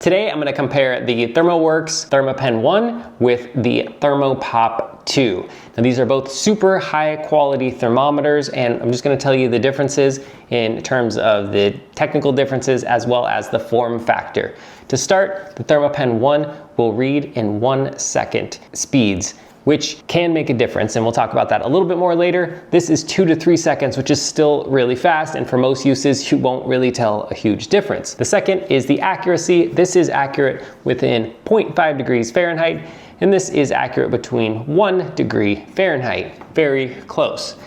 Today I'm going to compare the ThermoWorks Thermapen ONE with the ThermoPop 2. Now these are both super high quality thermometers, and I'm just going to tell you the differences in terms of the technical differences as well as the form factor. To start, the Thermapen ONE will read in 1 second speeds, which can make a difference, and we'll talk about that a little bit more later. This is 2 to 3 seconds, which is still really fast, and for most uses, you won't really tell a huge difference. The second is the accuracy. This is accurate within 0.5 degrees Fahrenheit, and this is accurate between 1 degree Fahrenheit. Very close.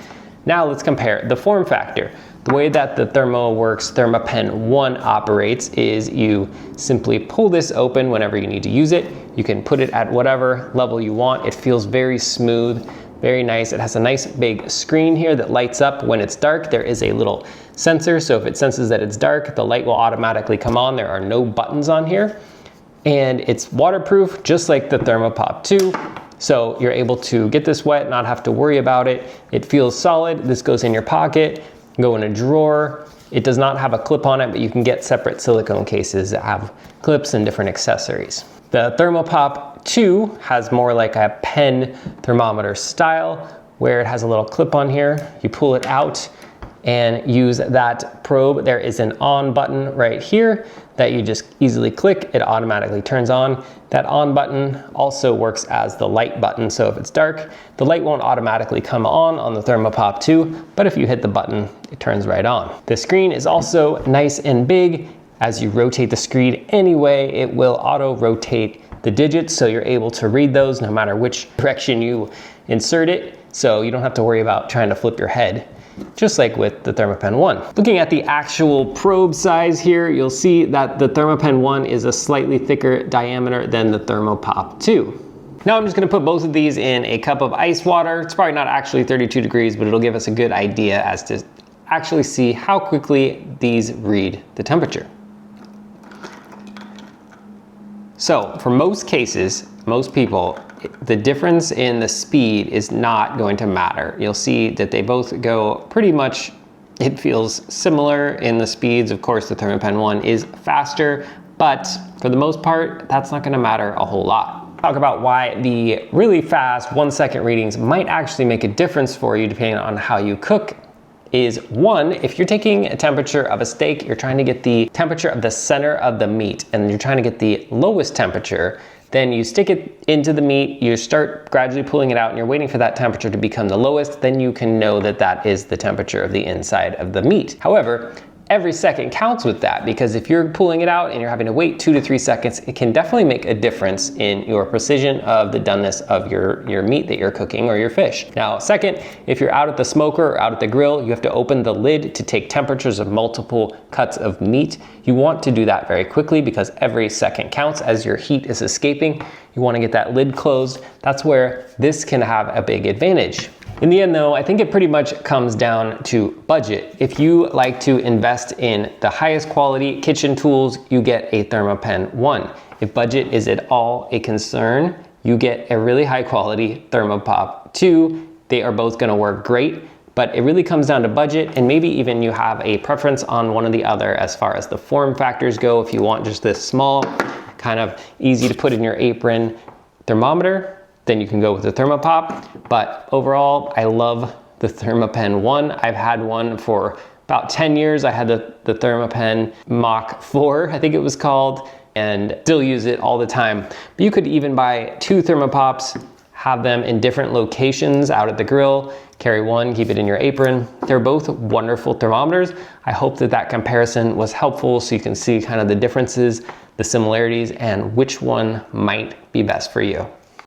Now let's compare the form factor. The way that the ThermoWorks Thermapen ONE operates is you simply pull this open whenever you need to use it. You can put it at whatever level you want. It feels very smooth, very nice. It has a nice big screen here that lights up when it's dark. There is a little sensor, so if it senses that it's dark, the light will automatically come on. There are no buttons on here. And it's waterproof, just like the ThermoPop 2. So you're able to get this wet, not have to worry about it. It feels solid. This goes in your pocket, go in a drawer. It does not have a clip on it, but you can get separate silicone cases that have clips and different accessories. The ThermoPop 2 has more like a pen thermometer style, where it has a little clip on here. You pull it out and use that probe. There is an on button right here that you just easily click. It automatically turns on. That on button also works as the light button. So if it's dark, the light won't automatically come on the ThermoPop 2, but if you hit the button, it turns right on. The screen is also nice and big. As you rotate the screen anyway, it will auto rotate the digits, so you're able to read those no matter which direction you insert it. So you don't have to worry about trying to flip your head, just like with the Thermapen ONE. Looking at the actual probe size here, you'll see that the Thermapen ONE is a slightly thicker diameter than the ThermoPop 2. Now I'm just gonna put both of these in a cup of ice water. It's probably not actually 32 degrees, but it'll give us a good idea as to actually see how quickly these read the temperature. So for most cases, most people, the difference in the speed is not going to matter. You'll see that they both go pretty much, it feels similar in the speeds. Of course, the Thermapen ONE is faster, but for the most part, that's not gonna matter a whole lot. Talk about why the really fast 1 second readings might actually make a difference for you depending on how you cook. Is one, if you're taking a temperature of a steak, you're trying to get the temperature of the center of the meat, and you're trying to get the lowest temperature, then you stick it into the meat, you start gradually pulling it out, and you're waiting for that temperature to become the lowest, then you can know that that is the temperature of the inside of the meat. However, every second counts with that, because if you're pulling it out and you're having to wait 2 to 3 seconds, it can definitely make a difference in your precision of the doneness of your meat that you're cooking or your fish. Now, second, if you're out at the smoker or out at the grill, you have to open the lid to take temperatures of multiple cuts of meat. You want to do that very quickly because every second counts as your heat is escaping. You want to get that lid closed. That's where this can have a big advantage. In the end though, I think it pretty much comes down to budget. If you like to invest in the highest quality kitchen tools, you get a Thermapen ONE. If budget is at all a concern, you get a really high quality ThermoPop 2. They are both gonna work great, but it really comes down to budget, and maybe even you have a preference on one or the other as far as the form factors go. If you want just this small, kind of easy to put in your apron thermometer, then you can go with the ThermoPop. But overall, I love the Thermapen ONE. I've had one for about 10 years. I had the Thermapen Mach 4, I think it was called, and still use it all the time. But you could even buy 2 ThermoPops, have them in different locations out at the grill, carry one, keep it in your apron. They're both wonderful thermometers. I hope that that comparison was helpful so you can see kind of the differences, the similarities, and which one might be best for you.